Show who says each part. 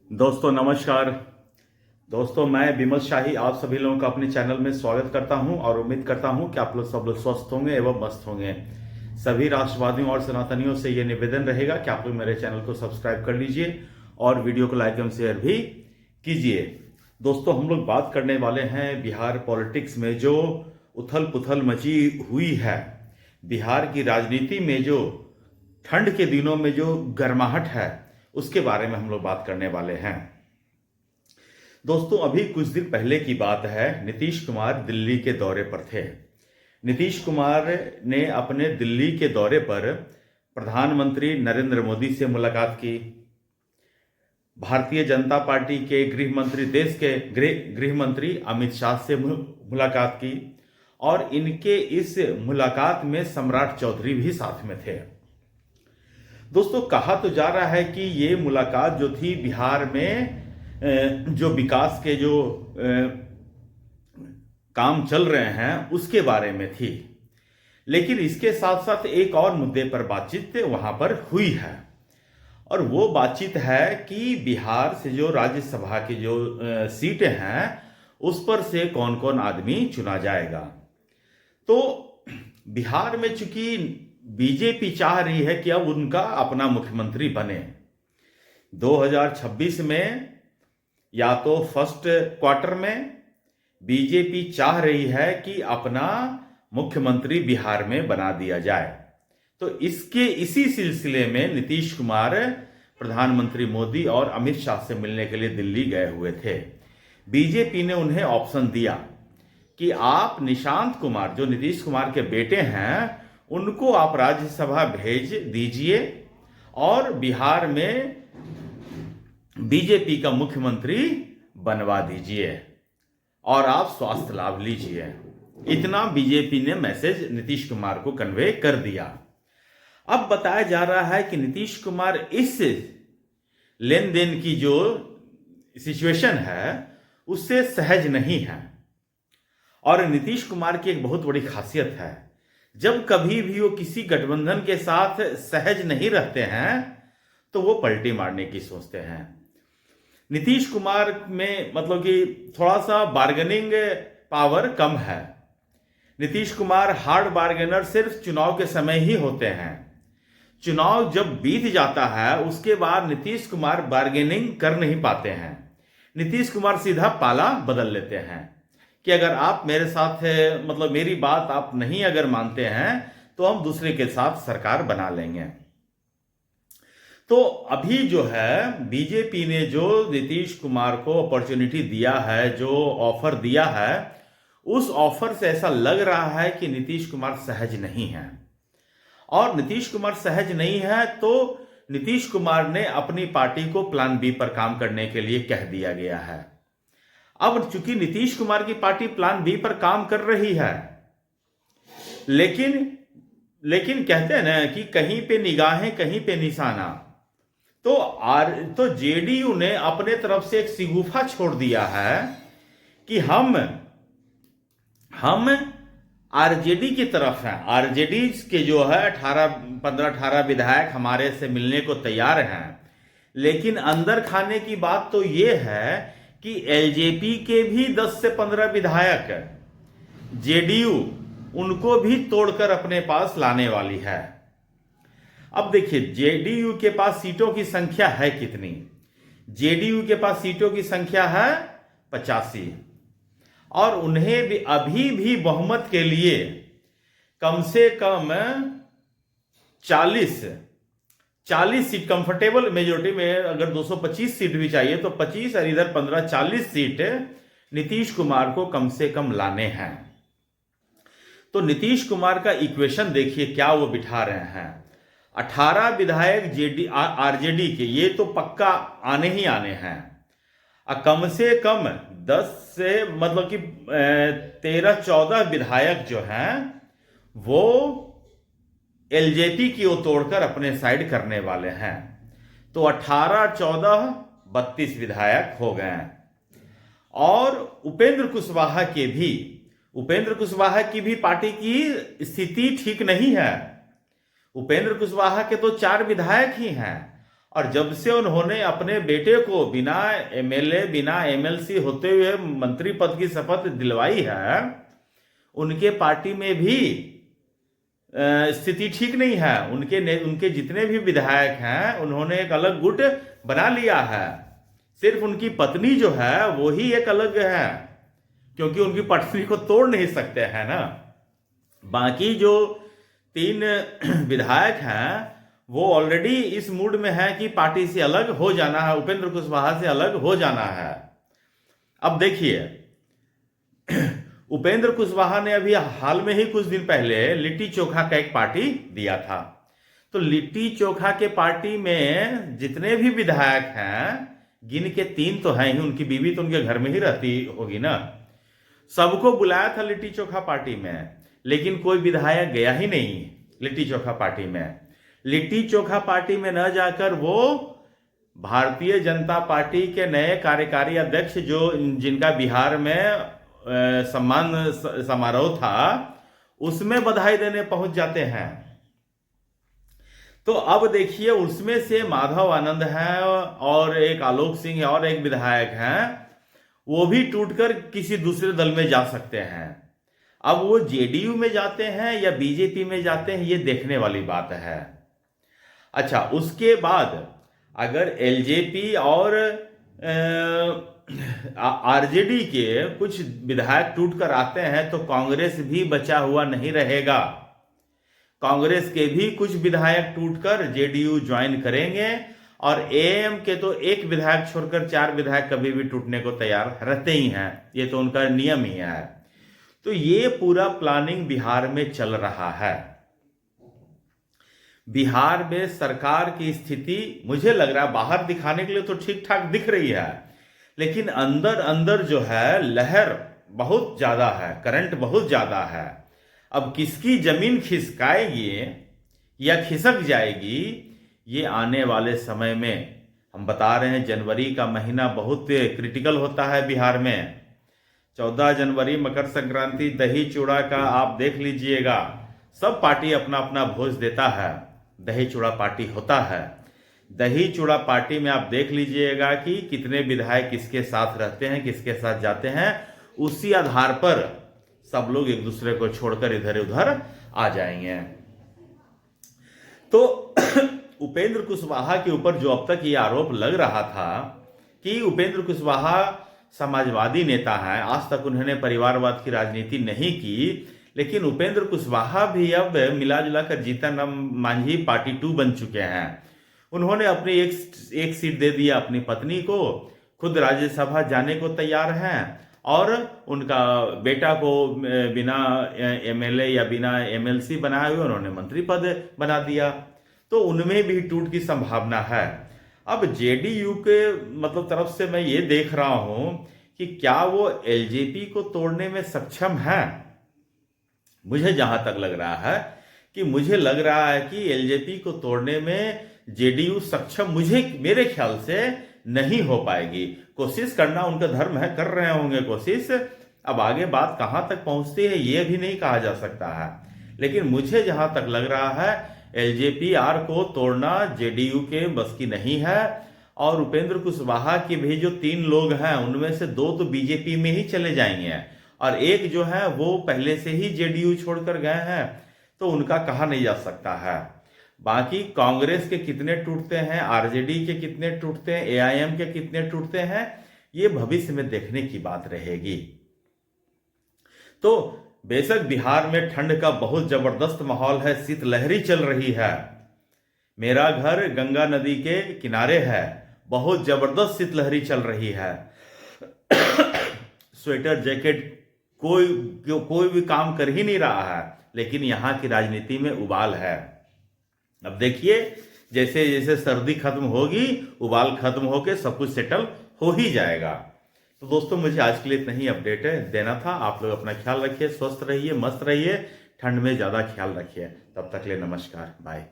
Speaker 1: दोस्तों नमस्कार। दोस्तों मैं विमल शाही आप सभी लोगों का अपने चैनल में स्वागत करता हूं और उम्मीद करता हूं कि आप लोग सब लोग स्वस्थ होंगे एवं मस्त होंगे। सभी राष्ट्रवादियों और सनातनियों से ये निवेदन रहेगा कि आप लोग मेरे चैनल को सब्सक्राइब कर लीजिए और वीडियो को लाइक एवं शेयर भी कीजिए। दोस्तों हम लोग बात करने वाले हैं बिहार पॉलिटिक्स में जो उथल पुथल मची हुई है, बिहार की राजनीति में जो ठंड के दिनों में जो गर्माहट है उसके बारे में हम लोग बात करने वाले हैं। दोस्तों अभी कुछ दिन पहले की बात है, नीतीश कुमार दिल्ली के दौरे पर थे। नीतीश कुमार ने अपने दिल्ली के दौरे पर प्रधानमंत्री नरेंद्र मोदी से मुलाकात की, भारतीय जनता पार्टी के गृह मंत्री, देश के गृह मंत्री अमित शाह से मुलाकात की और इनके इस मुलाकात में सम्राट चौधरी भी साथ में थे। दोस्तों कहा तो जा रहा है कि ये मुलाकात जो थी बिहार में जो विकास के जो काम चल रहे हैं उसके बारे में थी, लेकिन इसके साथ साथ एक और मुद्दे पर बातचीत वहां पर हुई है और वो बातचीत है कि बिहार से जो राज्यसभा की जो सीटें हैं उस पर से कौन कौन आदमी चुना जाएगा। तो बिहार में चूंकि बीजेपी चाह रही है कि अब उनका अपना मुख्यमंत्री बने, 2026 में या तो फर्स्ट क्वार्टर में बीजेपी चाह रही है कि अपना मुख्यमंत्री बिहार में बना दिया जाए। तो इसी सिलसिले में नीतीश कुमार प्रधानमंत्री मोदी और अमित शाह से मिलने के लिए दिल्ली गए हुए थे। बीजेपी ने उन्हें ऑप्शन दिया कि आप निशांत कुमार जो नीतीश कुमार के बेटे हैं उनको आप राज्यसभा भेज दीजिए और बिहार में बीजेपी का मुख्यमंत्री बनवा दीजिए और आप स्वास्थ्य लाभ लीजिए। इतना बीजेपी ने मैसेज नीतीश कुमार को कन्वे कर दिया। अब बताया जा रहा है कि नीतीश कुमार इस लेन देन की जो सिचुएशन है उससे सहज नहीं है और नीतीश कुमार की एक बहुत बड़ी खासियत है, जब कभी भी वो किसी गठबंधन के साथ सहज नहीं रहते हैं तो वो पलटी मारने की सोचते हैं। नीतीश कुमार में मतलब कि थोड़ा सा बार्गेनिंग पावर कम है। नीतीश कुमार हार्ड बार्गेनर सिर्फ चुनाव के समय ही होते हैं। चुनाव जब बीत जाता है उसके बाद नीतीश कुमार बार्गेनिंग कर नहीं पाते हैं। नीतीश कुमार सीधा पाला बदल लेते हैं कि अगर आप मेरे साथ मतलब मेरी बात आप नहीं अगर मानते हैं तो हम दूसरे के साथ सरकार बना लेंगे। तो अभी जो है बीजेपी ने जो नीतीश कुमार को अपॉर्चुनिटी दिया है, जो ऑफर दिया है, उस ऑफर से ऐसा लग रहा है कि नीतीश कुमार सहज नहीं है और नीतीश कुमार सहज नहीं है तो नीतीश कुमार ने अपनी पार्टी को प्लान बी पर काम करने के लिए कह दिया गया है। अब चूंकि नीतीश कुमार की पार्टी प्लान बी पर काम कर रही है, लेकिन कहते हैं ना कि कहीं पे निगाहें कहीं पे निशाना, तो जेडीयू ने अपने तरफ से एक शिगुफा छोड़ दिया है कि हम आरजेडी की तरफ हैं। आरजेडी के जो है 15-18 विधायक हमारे से मिलने को तैयार हैं, लेकिन अंदर खाने की बात तो ये है कि एलजेपी के भी 10 से 15 विधायक जेडीयू उनको भी तोड़कर अपने पास लाने वाली है। अब देखिए जेडीयू के पास सीटों की संख्या है कितनी? जेडीयू के पास सीटों की संख्या है 85 और उन्हें भी अभी भी बहुमत के लिए कम से कम 40 सीट कंफर्टेबल मेजोरिटी में, अगर 225 सीट भी चाहिए तो 25 और इधर 15, 40 सीट नीतीश कुमार को कम से कम लाने हैं। तो नीतीश कुमार का इक्वेशन देखिए क्या वो बिठा रहे हैं। 18 विधायक आरजेडी के ये तो पक्का आने ही आने हैं, कम से कम 10 से मतलब कि 13-14 विधायक जो हैं वो एलजेपी की ओर तोड़कर अपने साइड करने वाले हैं। तो 18, 14, 32 विधायक हो गए और उपेंद्र कुशवाहा की भी पार्टी की स्थिति ठीक नहीं है। उपेंद्र कुशवाहा के तो 4 विधायक ही हैं और जब से उन्होंने अपने बेटे को बिना एमएलए बिना एमएलसी होते हुए मंत्री पद की शपथ दिलवाई है, उनके पार्टी में भी स्थिति ठीक नहीं है। उनके जितने भी विधायक हैं उन्होंने एक अलग गुट बना लिया है। सिर्फ उनकी पत्नी जो है वो ही एक अलग है, क्योंकि उनकी पत्नी को तोड़ नहीं सकते हैं ना। बाकी जो 3 विधायक हैं वो ऑलरेडी इस मूड में है कि पार्टी से अलग हो जाना है, उपेंद्र कुशवाहा से अलग हो जाना है। अब देखिए, उपेंद्र कुशवाहा ने अभी हाल में ही कुछ दिन पहले लिट्टी चोखा का एक पार्टी दिया था। तो लिट्टी चोखा के पार्टी में जितने भी विधायक हैं, गिन के 3 तो हैं ही, उनकी बीवी तो उनके घर में ही रहती होगी ना, सबको बुलाया था लिट्टी चोखा पार्टी में, लेकिन कोई विधायक गया ही नहीं लिट्टी चोखा पार्टी में। लिट्टी चोखा पार्टी में न जाकर वो भारतीय जनता पार्टी के नए कार्यकारी अध्यक्ष जिनका बिहार में सम्मान समारोह था, उसमें बधाई देने पहुंच जाते हैं। तो अब देखिए, उसमें से माधव आनंद है और एक आलोक सिंह है और एक विधायक हैं, वो भी टूटकर किसी दूसरे दल में जा सकते हैं। अब वो जेडीयू में जाते हैं या बीजेपी में जाते हैं, ये देखने वाली बात है। अच्छा, उसके बाद अगर एलजेपी और आरजेडी के कुछ विधायक टूटकर आते हैं तो कांग्रेस भी बचा हुआ नहीं रहेगा। कांग्रेस के भी कुछ विधायक टूटकर जेडीयू ज्वाइन करेंगे और एएम के तो एक विधायक छोड़कर 4 विधायक कभी भी टूटने को तैयार रहते ही हैं, ये तो उनका नियम ही है। तो ये पूरा प्लानिंग बिहार में चल रहा है। बिहार में सरकार की स्थिति मुझे लग रहा है बाहर दिखाने के लिए तो ठीक ठाक दिख रही है, लेकिन अंदर अंदर जो है लहर बहुत ज्यादा है, करंट बहुत ज्यादा है। अब किसकी जमीन खिसकाएगी या खिसक जाएगी, ये आने वाले समय में हम बता रहे हैं। जनवरी का महीना बहुत क्रिटिकल होता है बिहार में। 14 जनवरी मकर संक्रांति, दही चूड़ा का आप देख लीजिएगा, सब पार्टी अपना अपना भोज देता है, दही चूड़ा पार्टी होता है। दही चूड़ा पार्टी में आप देख लीजिएगा कि कितने विधायक किसके साथ रहते हैं, किसके साथ जाते हैं, उसी आधार पर सब लोग एक दूसरे को छोड़कर इधर उधर आ जाएंगे। तो उपेंद्र कुशवाहा के ऊपर जो अब तक ये आरोप लग रहा था कि उपेंद्र कुशवाहा समाजवादी नेता हैं, आज तक उन्होंने परिवारवाद की राजनीति नहीं की, लेकिन उपेंद्र कुशवाहा भी अब मिला जुला कर जीतन राम मांझी पार्टी 2 बन चुके हैं। उन्होंने अपनी एक सीट दे दिया अपनी पत्नी को, खुद राज्यसभा जाने को तैयार हैं और उनका बेटा को बिना एमएलए या बिना एमएलसी बनाए हुए उन्होंने मंत्री पद बना दिया। तो उनमें भी टूट की संभावना है। अब जेडीयू के मतलब तरफ से मैं ये देख रहा हूं कि क्या वो एलजेपी को तोड़ने में सक्षम है। मुझे जहां तक लग रहा है कि मुझे लग रहा है कि एलजेपी को तोड़ने में जेडीयू सक्षम मेरे ख्याल से नहीं हो पाएगी। कोशिश करना उनका धर्म है, कर रहे होंगे कोशिश। अब आगे बात कहां तक पहुंचती है ये भी नहीं कहा जा सकता है, लेकिन मुझे जहां तक लग रहा है एलजेपीआर को तोड़ना जेडीयू के बस की नहीं है। और उपेंद्र कुशवाहा के भी जो 3 लोग हैं उनमें से 2 तो बीजेपी में ही चले जाएंगे और एक जो है वो पहले से ही जेडीयू छोड़कर गए हैं, तो उनका कहा नहीं जा सकता है। बाकी कांग्रेस के कितने टूटते हैं, आरजेडी के कितने टूटते हैं, एआईएम के कितने टूटते हैं, ये भविष्य में देखने की बात रहेगी। तो बेशक बिहार में ठंड का बहुत जबरदस्त माहौल है, शीतलहरी चल रही है। मेरा घर गंगा नदी के किनारे है, बहुत जबरदस्त शीतलहरी चल रही है। स्वेटर जैकेट कोई भी काम कर ही नहीं रहा है, लेकिन यहाँ की राजनीति में उबाल है। अब देखिए जैसे जैसे सर्दी खत्म होगी, उबाल खत्म होके सब कुछ सेटल हो ही जाएगा। तो दोस्तों मुझे आज के लिए इतना ही अपडेट देना था। आप लोग अपना ख्याल रखिए, स्वस्थ रहिए, मस्त रहिए, ठंड में ज्यादा ख्याल रखिए। तब तक के लिए नमस्कार, बाय।